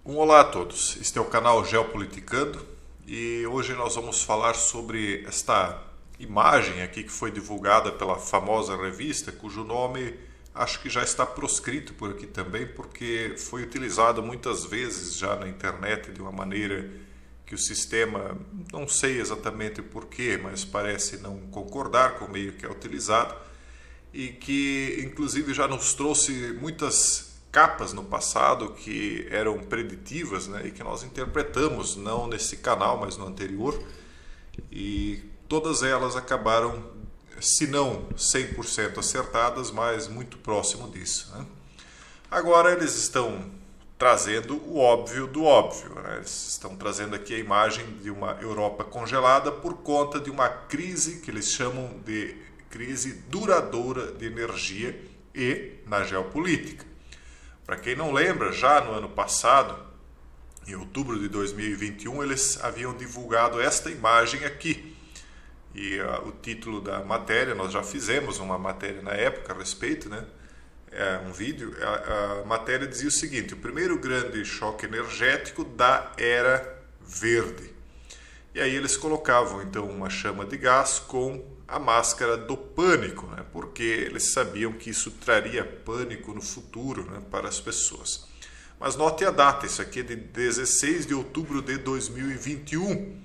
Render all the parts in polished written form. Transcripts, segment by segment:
Olá a todos, este é o canal Geopoliticando e hoje nós vamos falar sobre esta imagem aqui que foi divulgada pela famosa revista, cujo nome acho que já está proscrito por aqui também, porque foi utilizado muitas vezes já na internet de uma maneira que o sistema, não sei exatamente porquê, mas parece não concordar com o meio que é utilizado e que inclusive já nos trouxe muitas capas no passado que eram preditivas, né, e que nós interpretamos não nesse canal, mas no anterior, e todas elas acabaram, se não 100% acertadas, mas muito próximo disso, né? Agora eles estão trazendo o óbvio do óbvio, né? Eles estão trazendo aqui a imagem de uma Europa congelada por conta de uma crise que eles chamam de crise duradoura de energia e na geopolítica. Para quem não lembra, já no ano passado, em outubro de 2021, eles haviam divulgado esta imagem aqui. E o título da matéria, nós já fizemos uma matéria na época a respeito, né? Um vídeo. A matéria dizia o seguinte: o primeiro grande choque energético da era verde. E aí eles colocavam então uma chama de gás com a máscara do pânico, né? Porque eles sabiam que isso traria pânico no futuro, né, para as pessoas. Mas note a data, isso aqui é de 16 de outubro de 2021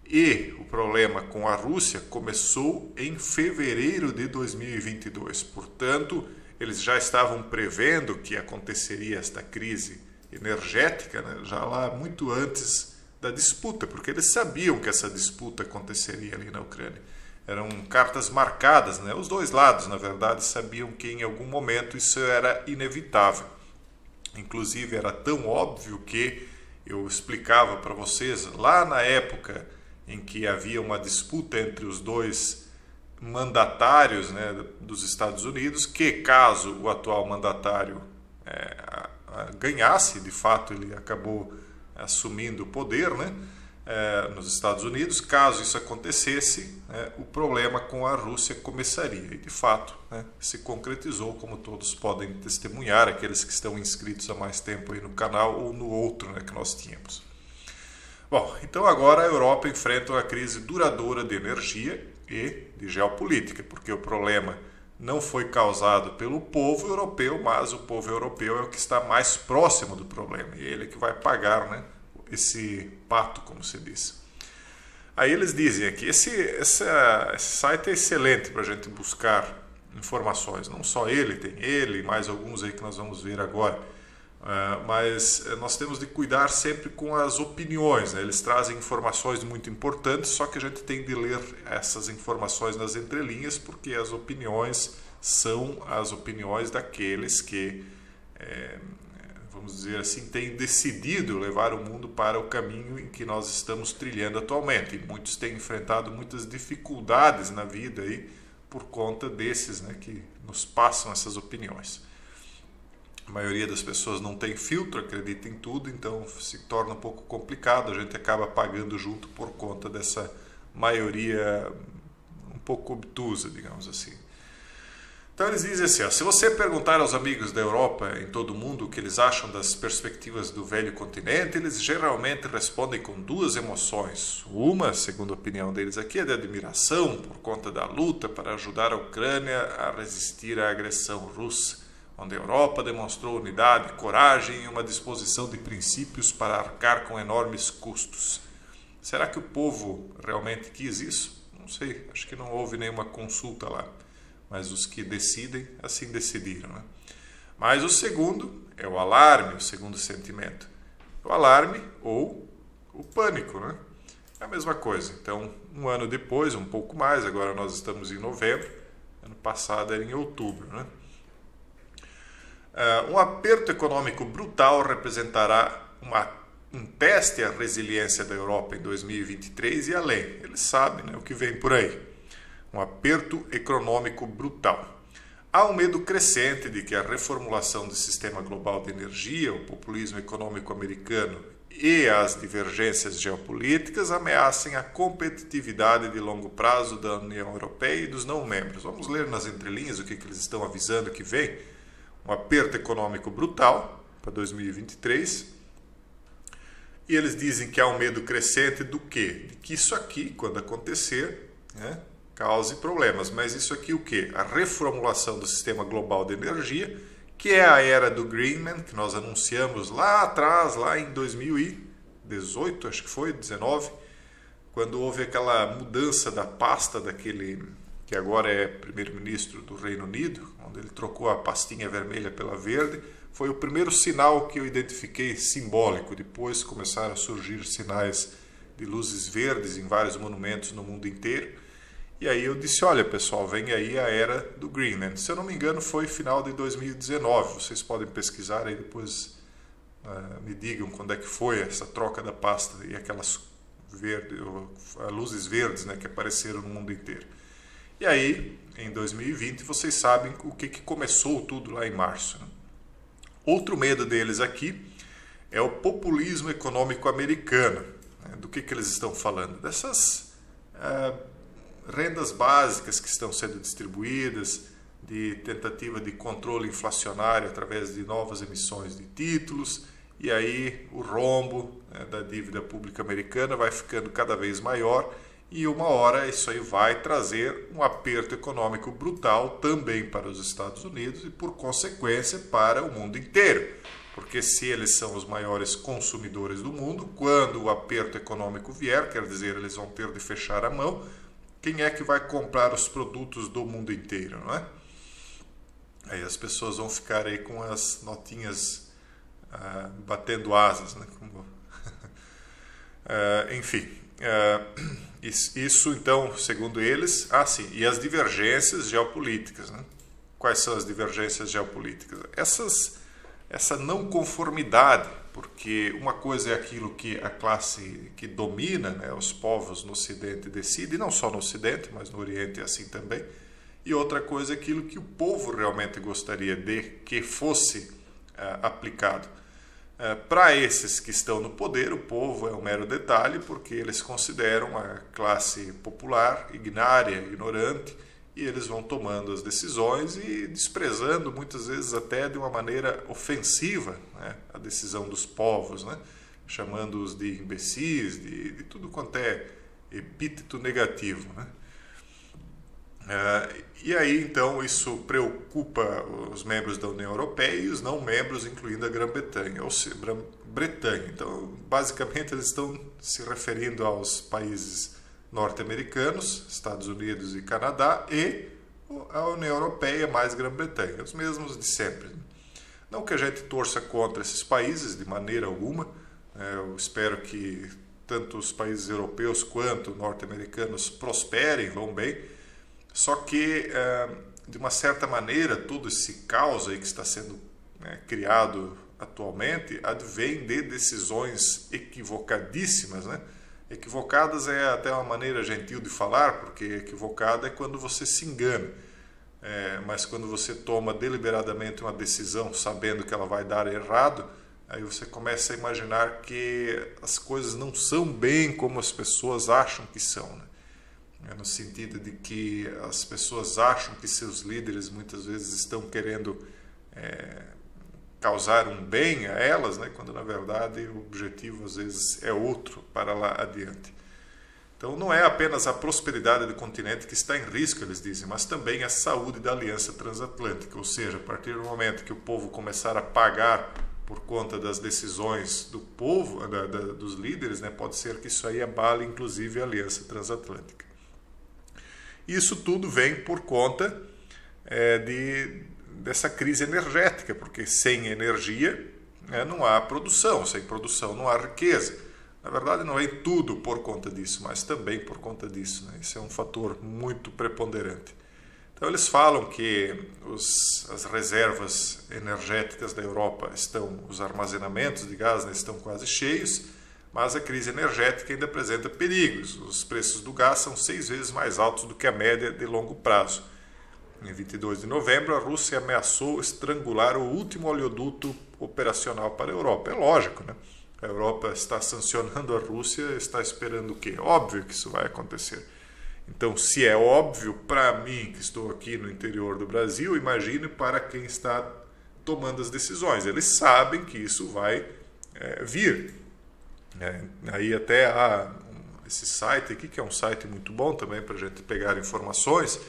e o problema com a Rússia começou em fevereiro de 2022. Portanto, eles já estavam prevendo que aconteceria esta crise energética, né, já lá muito antes da disputa, porque eles sabiam que essa disputa aconteceria ali na Ucrânia. Eram cartas marcadas, né? Os dois lados, na verdade, sabiam que em algum momento isso era inevitável. Inclusive, era tão óbvio que eu explicava para vocês, lá na época em que havia uma disputa entre os dois mandatários, né, dos Estados Unidos, que caso o atual mandatário ganhasse, de fato ele acabou assumindo o poder, né, nos Estados Unidos, caso isso acontecesse, o problema com a Rússia começaria. E de fato, né, se concretizou, como todos podem testemunhar, aqueles que estão inscritos há mais tempo aí no canal ou no outro, né, que nós tínhamos. Bom, então agora a Europa enfrenta uma crise duradoura de energia e de geopolítica, porque o problema não foi causado pelo povo europeu, mas o povo europeu é o que está mais próximo do problema, e ele é que vai pagar, né, esse pato, como se diz. Aí eles dizem aqui, esse site é excelente para a gente buscar informações, não só ele, tem ele e mais alguns aí que nós vamos ver agora, mas nós temos de cuidar sempre com as opiniões, né? Eles trazem informações muito importantes, só que a gente tem de ler essas informações nas entrelinhas, porque as opiniões são as opiniões daqueles que vamos dizer assim, tem decidido levar o mundo para o caminho em que nós estamos trilhando atualmente. E muitos têm enfrentado muitas dificuldades na vida aí por conta desses, né, que nos passam essas opiniões. A maioria das pessoas não tem filtro, acredita em tudo, então se torna um pouco complicado, a gente acaba pagando junto por conta dessa maioria um pouco obtusa, digamos assim. Então eles dizem assim, ó, se você perguntar aos amigos da Europa em todo o mundo o que eles acham das perspectivas do velho continente, eles geralmente respondem com duas emoções. Uma, segundo a opinião deles aqui, é de admiração por conta da luta para ajudar a Ucrânia a resistir à agressão russa, onde a Europa demonstrou unidade, coragem e uma disposição de princípios para arcar com enormes custos. Será que o povo realmente quis isso? Não sei, acho que não houve nenhuma consulta lá. Mas os que decidem, assim decidiram, né? Mas o segundo é o alarme, o segundo sentimento. O alarme ou o pânico, né? É a mesma coisa. Então, um ano depois, um pouco mais, agora nós estamos em novembro, ano passado era em outubro, né? Um aperto econômico brutal representará um teste à resiliência da Europa em 2023 e além. Eles sabem, né, o que vem por aí. Um aperto econômico brutal. Há um medo crescente de que a reformulação do sistema global de energia, o populismo econômico americano e as divergências geopolíticas ameacem a competitividade de longo prazo da União Europeia e dos não-membros. Vamos ler nas entrelinhas o que eles estão avisando que vem. Um aperto econômico brutal para 2023, E eles dizem que há um medo crescente do quê? De que isso aqui, quando acontecer, né, cause problemas. Mas isso aqui o quê? A reformulação do sistema global de energia, que é a era do Greenman, que nós anunciamos lá atrás, lá em 2018, acho que foi, 19, quando houve aquela mudança da pasta daquele que agora é primeiro-ministro do Reino Unido, onde ele trocou a pastinha vermelha pela verde. Foi o primeiro sinal que eu identifiquei simbólico. Depois começaram a surgir sinais de luzes verdes em vários monumentos no mundo inteiro. E aí eu disse, olha pessoal, vem aí a era do Greenland. Se eu não me engano foi final de 2019. Vocês podem pesquisar aí depois, me digam quando é que foi essa troca da pasta e aquelas luzes verdes, né, que apareceram no mundo inteiro. E aí, em 2020, vocês sabem o que começou tudo lá em março, né? Outro medo deles aqui é o populismo econômico americano. Do que eles estão falando? Dessas rendas básicas que estão sendo distribuídas, de tentativa de controle inflacionário através de novas emissões de títulos, e aí o rombo, né, da dívida pública americana vai ficando cada vez maior, e uma hora isso aí vai trazer um aperto econômico brutal também para os Estados Unidos e, por consequência, para o mundo inteiro. Porque se eles são os maiores consumidores do mundo, quando o aperto econômico vier, quer dizer, eles vão ter de fechar a mão, quem é que vai comprar os produtos do mundo inteiro, não é? Aí as pessoas vão ficar aí com as notinhas batendo asas, né? Enfim... Isso, então, segundo eles, sim, e as divergências geopolíticas, né? Quais são as divergências geopolíticas? Essa não conformidade, porque uma coisa é aquilo que a classe que domina, né, os povos no Ocidente decide, e não só no Ocidente, mas no Oriente é assim também, e outra coisa é aquilo que o povo realmente gostaria de que fosse aplicado. Para esses que estão no poder, o povo é um mero detalhe, porque eles consideram a classe popular ignária, ignorante, e eles vão tomando as decisões e desprezando, muitas vezes até de uma maneira ofensiva, né, a decisão dos povos, né, chamando-os de imbecis, de tudo quanto é epíteto negativo, né. E aí, então, isso preocupa os membros da União Europeia e os não membros, incluindo a Grã-Bretanha. Então, basicamente, eles estão se referindo aos países norte-americanos, Estados Unidos e Canadá, e a União Europeia mais Grã-Bretanha, os mesmos de sempre. Não que a gente torça contra esses países, de maneira alguma. Eu espero que tanto os países europeus quanto norte-americanos prosperem, vão bem. Só que, de uma certa maneira, todo esse caos aí que está sendo, né, criado atualmente advém de decisões equivocadíssimas, né? Equivocadas é até uma maneira gentil de falar, porque equivocada é quando você se engana. Mas quando você toma deliberadamente uma decisão sabendo que ela vai dar errado, aí você começa a imaginar que as coisas não são bem como as pessoas acham que são, né? No sentido de que as pessoas acham que seus líderes muitas vezes estão querendo causar um bem a elas, né? Quando na verdade o objetivo às vezes é outro para lá adiante. Então não é apenas a prosperidade do continente que está em risco, eles dizem, mas também a saúde da aliança transatlântica, ou seja, a partir do momento que o povo começar a pagar por conta das decisões do povo, dos líderes, né? Pode ser que isso aí abale inclusive a aliança transatlântica. Isso tudo vem por conta dessa crise energética, porque sem energia, né, não há produção, sem produção não há riqueza. Na verdade, não é tudo por conta disso, mas também por conta disso, né? Isso é um fator muito preponderante. Então, eles falam que as reservas energéticas da Europa os armazenamentos de gás, né, estão quase cheios, mas a crise energética ainda apresenta perigos. Os preços do gás são 6 vezes mais altos do que a média de longo prazo. Em 22 de novembro, a Rússia ameaçou estrangular o último oleoduto operacional para a Europa. É lógico, né? A Europa está sancionando a Rússia, está esperando o quê? Óbvio que isso vai acontecer. Então, se é óbvio para mim, que estou aqui no interior do Brasil, imagine para quem está tomando as decisões. Eles sabem que isso vai vir. Aí até há esse site aqui, que é um site muito bom também para a gente pegar informações.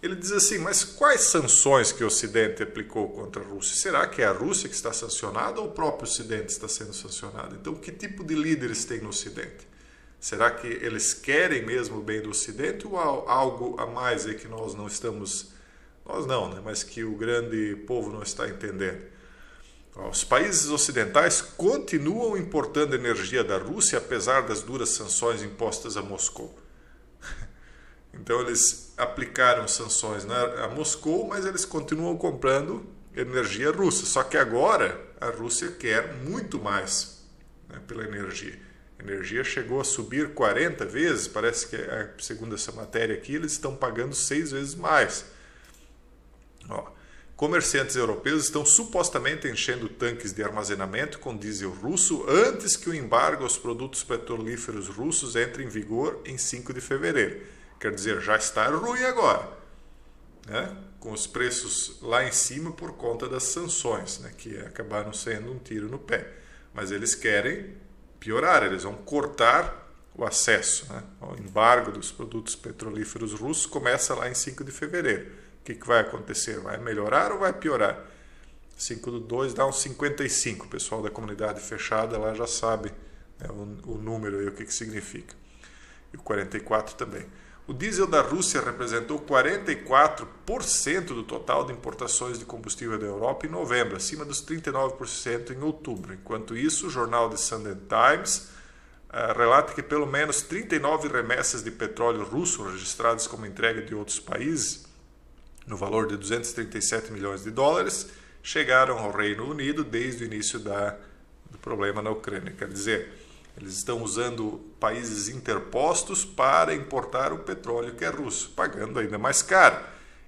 Ele diz assim, mas quais sanções que o Ocidente aplicou contra a Rússia? Será que é a Rússia que está sancionada ou o próprio Ocidente está sendo sancionado? Então, que tipo de líderes tem no Ocidente? Será que eles querem mesmo o bem do Ocidente ou há algo a mais aí que nós não estamos... Nós não, né? Mas que o grande povo não está entendendo? Os países ocidentais continuam importando energia da Rússia apesar das duras sanções impostas a Moscou. Então eles aplicaram sanções a Moscou, mas eles continuam comprando energia russa. Só que agora a Rússia quer muito mais, né, pela energia. A energia chegou a subir 40 vezes, parece que, segundo essa matéria aqui, eles estão pagando 6 vezes mais. Comerciantes europeus estão supostamente enchendo tanques de armazenamento com diesel russo antes que o embargo aos produtos petrolíferos russos entre em vigor em 5 de fevereiro. Quer dizer, já está ruim agora, né? Com os preços lá em cima por conta das sanções, né? Que acabaram sendo um tiro no pé. Mas eles querem piorar, eles vão cortar o acesso, né? O embargo dos produtos petrolíferos russos começa lá em 5 de fevereiro. O que vai acontecer? Vai melhorar ou vai piorar? 5 do 2 dá uns 55. O pessoal da comunidade fechada lá já sabe, né, o número e o que significa. E o 44 também. O diesel da Rússia representou 44% do total de importações de combustível da Europa em novembro, acima dos 39% em outubro. Enquanto isso, o jornal The Sunday Times relata que pelo menos 39 remessas de petróleo russo registradas como entrega de outros países, no valor de 237 milhões de dólares, chegaram ao Reino Unido desde o início do problema na Ucrânia. Quer dizer, eles estão usando países interpostos para importar o petróleo que é russo, pagando ainda mais caro.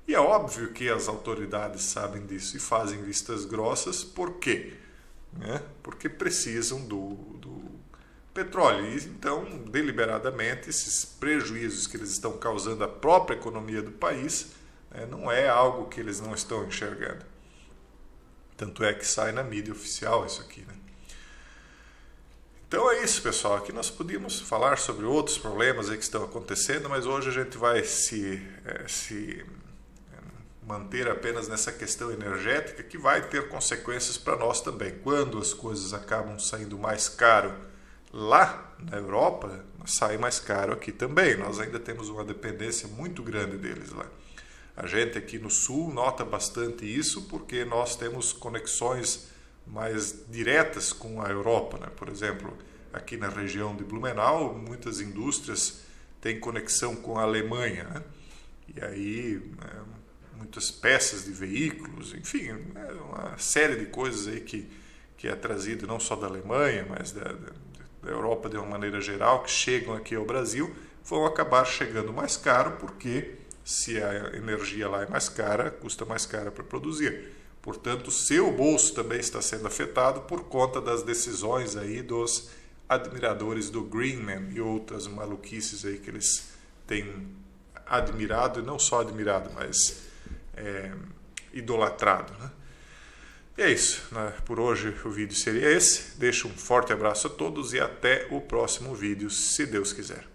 E é óbvio que as autoridades sabem disso e fazem vistas grossas. Por quê? Porque precisam do petróleo. E então, deliberadamente, esses prejuízos que eles estão causando à própria economia do país não é algo que eles não estão enxergando. Tanto é que sai na mídia oficial isso aqui, né? Então é isso, pessoal. Aqui nós podíamos falar sobre outros problemas aí que estão acontecendo, mas hoje a gente vai se manter apenas nessa questão energética, que vai ter consequências para nós também. Quando as coisas acabam saindo mais caro lá na Europa, sai mais caro aqui também. Nós ainda temos uma dependência muito grande deles lá. A gente aqui no Sul nota bastante isso porque nós temos conexões mais diretas com a Europa, né? Por exemplo, aqui na região de Blumenau, muitas indústrias têm conexão com a Alemanha, né? E aí, muitas peças de veículos, enfim, uma série de coisas aí que é trazido não só da Alemanha, mas da Europa de uma maneira geral, que chegam aqui ao Brasil, vão acabar chegando mais caro porque se a energia lá é mais cara, custa mais cara para produzir. Portanto, o seu bolso também está sendo afetado por conta das decisões aí dos admiradores do Greenman e outras maluquices aí que eles têm admirado, e não só admirado, mas idolatrado, né? E é isso, né? Por hoje o vídeo seria esse. Deixo um forte abraço a todos e até o próximo vídeo, se Deus quiser.